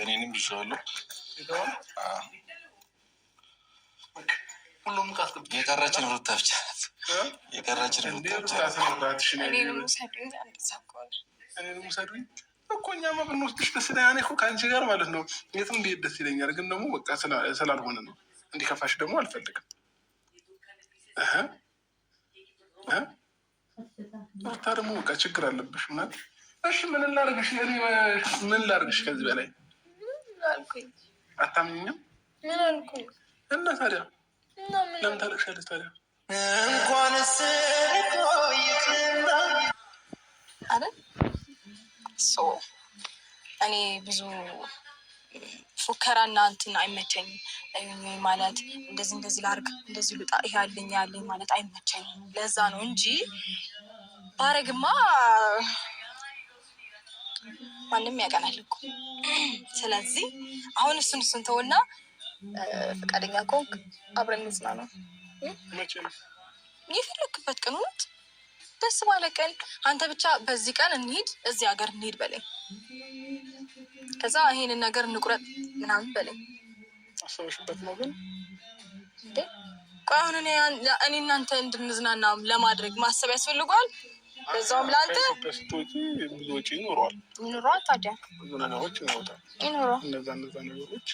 እኔንም ይዤዋለሁ። ሁሉም የቀረችን ሩታ ብቻ ናት። የቀረችን ሩታ ብቻ ናት። እኔንም ውሰዱኝ እኮ እኛማ ብንወስድሽ ደስ ይለኛል። እኔ እኮ ከአንቺ ጋር ማለት ነው የትም ብሄድ ደስ ይለኛል። ግን ደግሞ በቃ ስላልሆነ ነው። እንዲከፋሽ ደግሞ አልፈልግም። ሩታ ደግሞ በቃ ችግር አለብሽ ምናምን። እሺ ምን ላድርግሽ? ምን ላድርግሽ? ከዚህ በላይ አታምኝም? ምን አልኩኝ? እና ታዲያ ለምን ታለቅሻለሽ ታዲያ? እንኳንስ እኔ ብዙ ፉከራና እንትን አይመቸኝም። ማለት እንደዚህ ላርግ እንደዚህ ልጣ ይሄ ያለኝ ማለት አይመቸኝም። ለዛ ነው እንጂ ባረግማ ማንም ያቀናል እኮ። ስለዚህ አሁን እሱን ተውና ፈቃደኛ ከሆንክ አብረን እንዝናና ነው። የፈለክበት ቀን እውነት ደስ ባለ ቀን አንተ ብቻ በዚህ ቀን እንሂድ፣ እዚህ ሀገር እንሂድ በለኝ። ከዛ ይሄንን ነገር እንቁረጥ ምናምን በለኝ። አሰበሽበት ነው ግን እንዴ? ቆይ አሁን እኔ እናንተ እንድንዝናና ለማድረግ ማሰብ ያስፈልገዋል። በዛውም ለአንተ ስትወጪ ብዙ ወጪ ይኖረዋል። ታዲያ ብዙ ነገሮች ይኖሩታል። እነዛ ነገሮች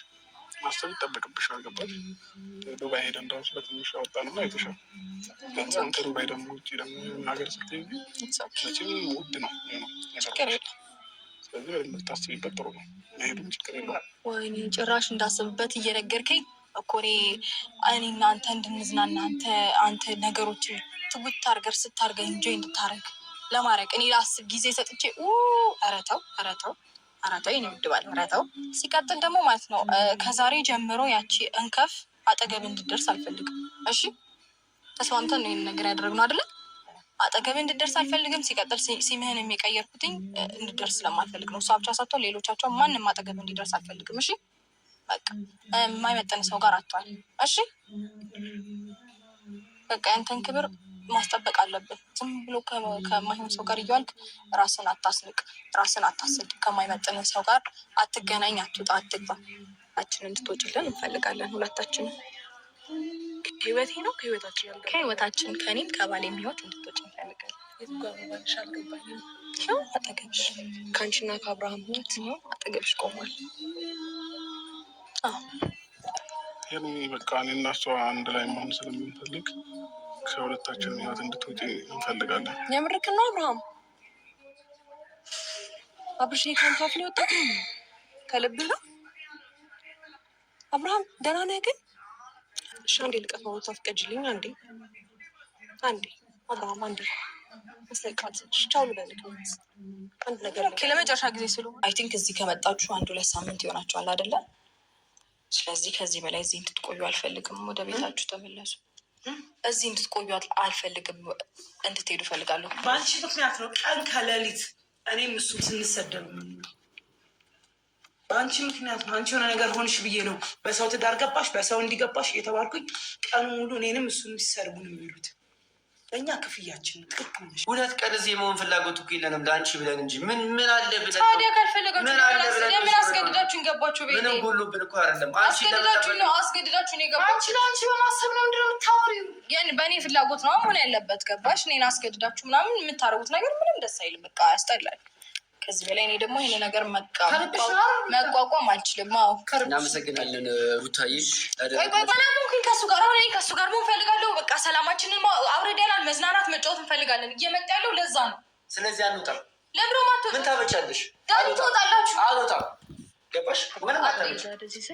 ማሰብ ይጠበቅብሻል። ገባሽ? ዱባይ ሄደን ራሱ በትንሽ ያወጣንና አይተሻል። ገንዘብ ከዱባይ ደግሞ ውጭ ደግሞ ሀገር ስትሄጂ መቼም ውድ ነው ነገር። ስለዚህ በደንብ ታስቢበት ጥሩ ነው። መሄዱም ችግር የለውም። ወይኔ ጭራሽ እንዳስብበት እየነገርከኝ እኮ እኔ እናንተ እንድንዝናና አንተ ነገሮችን ትውት አድርገህ ስታርገኝ እንጆይ እንድታረግ ለማድረግ እኔ ለአስብ ጊዜ ሰጥቼ ኧረ ተው የኔ ውድ ባል ኧረ ተው። ሲቀጥል ደግሞ ማለት ነው ከዛሬ ጀምሮ ያቺ እንከፍ አጠገብ እንድደርስ አልፈልግም። እሺ ተስማምተን ነው ይሄን ነገር ያደረግነው አይደለ? አጠገብ እንድደርስ አልፈልግም። ሲቀጥል ሲምህን የሚቀየርኩትኝ እንድደርስ ስለማልፈልግ ነው። እሷ ብቻ ሳትሆን ሌሎቻቸው ማንም አጠገብ እንዲደርስ አልፈልግም። እሺ በቃ የማይመጠን ሰው ጋር አትዋል። እሺ በቃ ያንተን ክብር ማስጠበቅ አለብን። ዝም ብሎ ከማይሆን ሰው ጋር እየዋልክ ራስን አታስንቅ፣ ራስን አታስድ። ከማይመጥን ሰው ጋር አትገናኝ፣ አትውጣ፣ አትግባ። ሁላችን እንድትወጪልን እንፈልጋለን። ሁለታችንም ህይወቴ ነው ከህይወታችን ከእኔም ከባሌም ህይወት እንድትወጪ እንፈልጋለን። የትጓባባልሽ አልገባኝም። ይኸው አጠገብሽ ከአንቺና ከአብርሃም ህይወት ነው አጠገብሽ ቆሟል። በቃ እኔ እና እሷ አንድ ላይ መሆን ስለምንፈልግ ከሁለታችን ህይወት እንድትወጪ እንፈልጋለን። የምርክን ነው አብርሃም? አብርሽ ከአንተ አፍ ነው የወጣው? ከልብህ ነው አብርሃም? ደህና ነህ ግን? እሺ አንዴ ልቀት ማውጣት አፍቀጅልኝ። አንዴ አብርሃም አንዴ ቻው ልበልክ አንድ ነገር ለመጨረሻ ጊዜ ስሉ አይ ቲንክ እዚህ ከመጣችሁ 1-2 ሳምንት ይሆናችኋል አይደለ? ስለዚህ ከዚህ በላይ እዚህ እንድትቆዩ አልፈልግም። ወደ ቤታችሁ ተመለሱ። እዚህ እንድትቆዩ አልፈልግም። እንድትሄዱ እፈልጋለሁ። በአንቺ ምክንያት ነው ቀን ከሌሊት እኔም እሱም ስንሰደብ። በአንቺ ምክንያት ነው። አንቺ የሆነ ነገር ሆንሽ ብዬ ነው በሰው ትዳር ገባሽ፣ በሰው እንዲገባሽ እየተባልኩኝ ቀኑ ሙሉ እኔንም እሱ እንዲሰርቡ ነው የሚሉት። ለእኛ ክፍያችን ነው። ትክክል ነሽ። 2 ቀን እዚህ የመሆን ፍላጎት እኮ የለንም ለአንቺ ብለን እንጂ ምን አለ ብለን። ታዲያ ካልፈለጋችሁ ለምን አስገድዳችሁን ገባችሁ? ቤቴ ምንም ጎሎብን እኮ አይደለም። አስገድዳችሁ ነው የገባችሁ። አንቺ ለአንቺ በማሰብ ነው ምንድነው የምታወሪው? በእኔ ፍላጎት ነው መሆን ያለበት። ገባሽ? እኔን አስገድዳችሁ ምናምን የምታደርጉት ነገር ምንም ደስ አይልም። በቃ ያስጠላል። ከዚህ በላይ እኔ ደግሞ ይሄን ነገር መቋቋም አልችልም። እናመሰግናለን ሩታዬ። ከሱ ጋር መሆን ፈልጋለሁ። በቃ ሰላማችንን አብረደናል። መዝናናት መጫወት እንፈልጋለን። እየመጣ ያለው ለዛ ነው። ስለዚህ አንውጣም። ለምሮ ምን ታበቻለሽ? ትወጣላችሁ። አልወጣም። ገባሽ? ምንም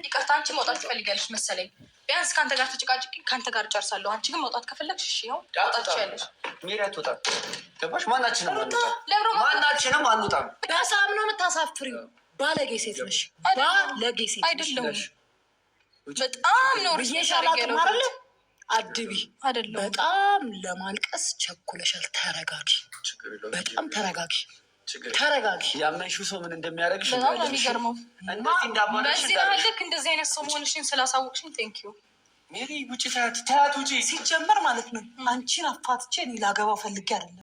ይቅርታ፣ አንቺ መውጣት ትፈልጊያለሽ መሰለኝ። ቢያንስ ከአንተ ጋር ተጨቃጭቂ ከአንተ ጋር ጨርሳለሁ። አንቺ ግን መውጣት ከፈለግሽ እሺ፣ ይኸው ትወጣለሽ። ሜሪ አትወጣም። ገባሽ? ማናችንም አንወጣም። በሳም ነው የምታሳፍሪው። ባለጌ ሴት ነሽ። ባለጌ ሴት አይደለሁም። በጣም ነው ብዬሻላትም አይደለ? አድቢ አይደለም። በጣም ለማልቀስ ቸኩለሻል። ተረጋጊ። በጣም ተረጋጊ። ያመንሽው ሰው ምን እንደሚያደርግሽ በጣም ነው የሚገርመው። እንደዚህ አይነት ሰው መሆንሽን ስላሳወቅሽኝ ቴንኪዩ ሜሪ። ውጭ ታያት ውጭ። ሲጀመር ማለት ነው አንቺን አፋትቼ እኔ ላገባው ፈልጌ አይደለም